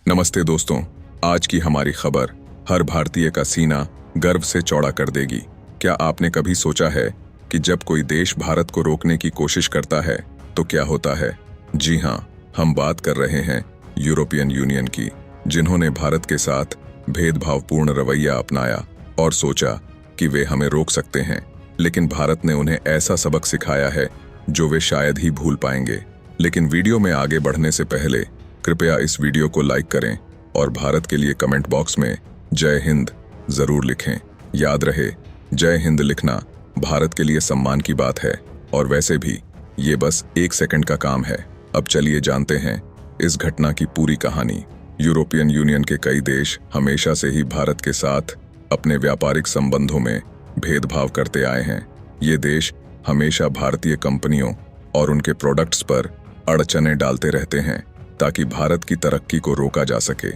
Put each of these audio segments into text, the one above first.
नमस्ते दोस्तों, आज की हमारी खबर हर भारतीय का सीना गर्व से चौड़ा कर देगी। क्या आपने कभी सोचा है कि जब कोई देश भारत को रोकने की कोशिश करता है तो क्या होता है? जी हाँ, हम बात कर रहे हैं यूरोपियन यूनियन की, जिन्होंने भारत के साथ भेदभावपूर्ण रवैया अपनाया और सोचा कि वे हमें रोक सकते हैं। लेकिन भारत ने उन्हें ऐसा सबक सिखाया है जो वे शायद ही भूल पाएंगे। लेकिन वीडियो में आगे बढ़ने से पहले कृपया इस वीडियो को लाइक करें और भारत के लिए कमेंट बॉक्स में जय हिंद जरूर लिखें। याद रहे, जय हिंद लिखना भारत के लिए सम्मान की बात है और वैसे भी ये बस 1 सेकंड का काम है। अब चलिए जानते हैं इस घटना की पूरी कहानी। यूरोपियन यूनियन के कई देश हमेशा से ही भारत के साथ अपने व्यापारिक संबंधों में भेदभाव करते आए हैं। ये देश हमेशा भारतीय कंपनियों और उनके प्रोडक्ट्स पर अड़चनें डालते रहते हैं ताकि भारत की तरक्की को रोका जा सके।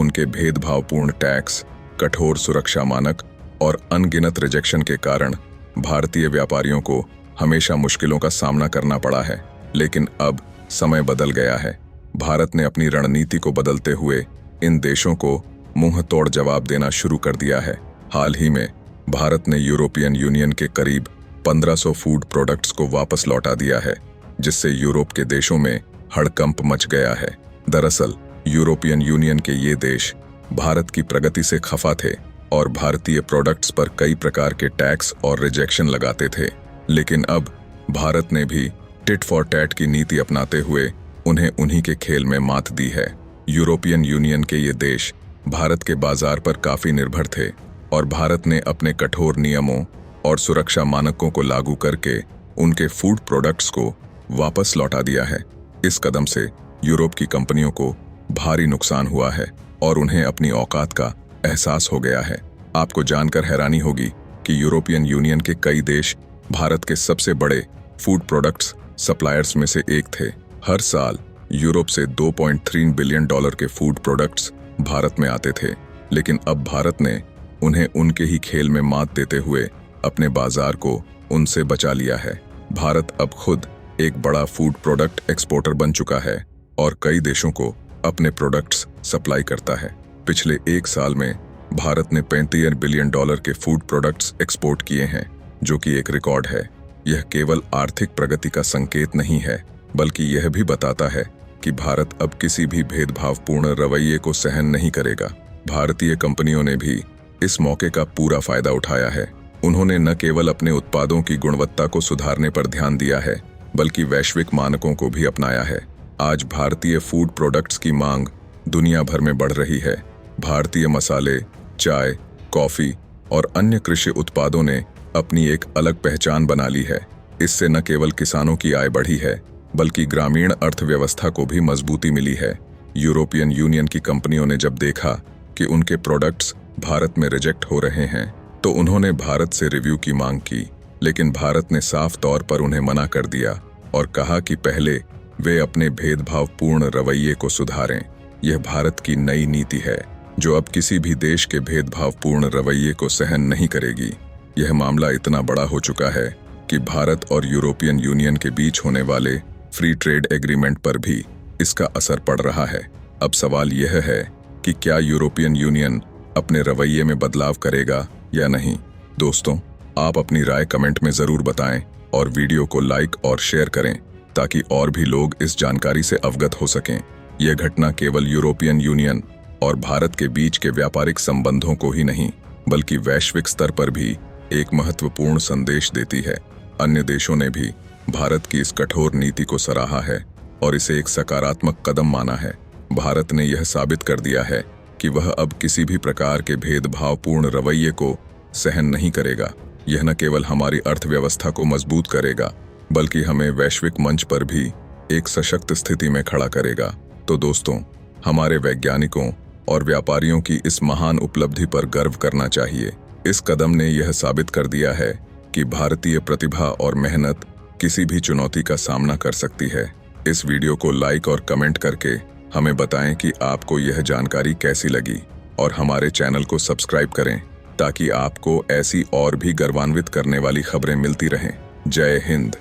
उनके भेदभावपूर्ण टैक्स, कठोर सुरक्षा मानक और अनगिनत रिजेक्शन के कारण भारतीय व्यापारियों को हमेशा मुश्किलों का सामना करना पड़ा है। लेकिन अब समय बदल गया है। भारत ने अपनी रणनीति को बदलते हुए इन देशों को मुंह तोड़ जवाब देना शुरू कर दिया है। हाल ही में भारत ने यूरोपियन यूनियन के करीब 1500 फूड प्रोडक्ट्स को वापस लौटा दिया है, जिससे यूरोप के देशों में हड़कंप मच गया है। दरअसल यूरोपियन यूनियन के ये देश भारत की प्रगति से खफा थे और भारतीय प्रोडक्ट्स पर कई प्रकार के टैक्स और रिजेक्शन लगाते थे। लेकिन अब भारत ने भी टिट फॉर टैट की नीति अपनाते हुए उन्हें उन्हीं के खेल में मात दी है। यूरोपियन यूनियन के ये देश भारत के बाजार पर काफी निर्भर थे और भारत ने अपने कठोर नियमों और सुरक्षा मानकों को लागू करके उनके फूड प्रोडक्ट्स को वापस लौटा दिया है। इस कदम से यूरोप की कंपनियों को भारी नुकसान हुआ है और उन्हें अपनी औकात का एहसास हो गया है। आपको जानकर हैरानी होगी कि यूरोपियन यूनियन के कई देश भारत के सबसे बड़े फूड प्रोडक्ट्स सप्लायर्स में से एक थे। हर साल यूरोप से $2.3 बिलियन के फूड प्रोडक्ट्स भारत में आते थे। लेकिन अब भारत ने उन्हें उनके ही खेल में मात देते हुए अपने बाजार को उनसे बचा लिया है। भारत अब खुद एक बड़ा फूड प्रोडक्ट एक्सपोर्टर बन चुका है और कई देशों को अपने प्रोडक्ट्स सप्लाई करता है। पिछले 1 साल में भारत ने $35 बिलियन के फूड प्रोडक्ट्स एक्सपोर्ट किए हैं, जो कि एक रिकॉर्ड है। यह केवल आर्थिक प्रगति का संकेत नहीं है, बल्कि यह भी बताता है कि भारत अब किसी भी भेदभावपूर्ण रवैये को सहन नहीं करेगा। भारतीय कंपनियों ने भी इस मौके का पूरा फायदा उठाया है। उन्होंने न केवल अपने उत्पादों की गुणवत्ता को सुधारने पर ध्यान दिया है, बल्कि वैश्विक मानकों को भी अपनाया है। आज भारतीय फूड प्रोडक्ट्स की मांग दुनिया भर में बढ़ रही है। भारतीय मसाले, चाय, कॉफी और अन्य कृषि उत्पादों ने अपनी एक अलग पहचान बना ली है। इससे न केवल किसानों की आय बढ़ी है, बल्कि ग्रामीण अर्थव्यवस्था को भी मजबूती मिली है। यूरोपियन यूनियन की कंपनियों ने जब देखा कि उनके प्रोडक्ट्स भारत में रिजेक्ट हो रहे हैं, तो उन्होंने भारत से रिव्यू की मांग की। लेकिन भारत ने साफ तौर पर उन्हें मना कर दिया और कहा कि पहले वे अपने भेदभावपूर्ण रवैये को सुधारें। यह भारत की नई नीति है, जो अब किसी भी देश के भेदभावपूर्ण रवैये को सहन नहीं करेगी। यह मामला इतना बड़ा हो चुका है कि भारत और यूरोपियन यूनियन के बीच होने वाले फ्री ट्रेड एग्रीमेंट पर भी इसका असर पड़ रहा है। अब सवाल यह है कि क्या यूरोपियन यूनियन अपने रवैये में बदलाव करेगा या नहीं। दोस्तों, आप अपनी राय कमेंट में जरूर बताएं और वीडियो को लाइक और शेयर करें ताकि और भी लोग इस जानकारी से अवगत हो सकें। यह घटना केवल यूरोपियन यूनियन और भारत के बीच के व्यापारिक संबंधों को ही नहीं, बल्कि वैश्विक स्तर पर भी एक महत्वपूर्ण संदेश देती है। अन्य देशों ने भी भारत की इस कठोर नीति को सराहा है और इसे एक सकारात्मक कदम माना है। भारत ने यह साबित कर दिया है कि वह अब किसी भी प्रकार के भेदभावपूर्ण रवैये को सहन नहीं करेगा। यह न केवल हमारी अर्थव्यवस्था को मजबूत करेगा, बल्कि हमें वैश्विक मंच पर भी एक सशक्त स्थिति में खड़ा करेगा। तो दोस्तों, हमारे वैज्ञानिकों और व्यापारियों की इस महान उपलब्धि पर गर्व करना चाहिए। इस कदम ने यह साबित कर दिया है कि भारतीय प्रतिभा और मेहनत किसी भी चुनौती का सामना कर सकती है। इस वीडियो को लाइक और कमेंट करके हमें बताएं कि आपको यह जानकारी कैसी लगी और हमारे चैनल को सब्सक्राइब करें ताकि आपको ऐसी और भी गर्वान्वित करने वाली खबरें मिलती रहें। जय हिंद।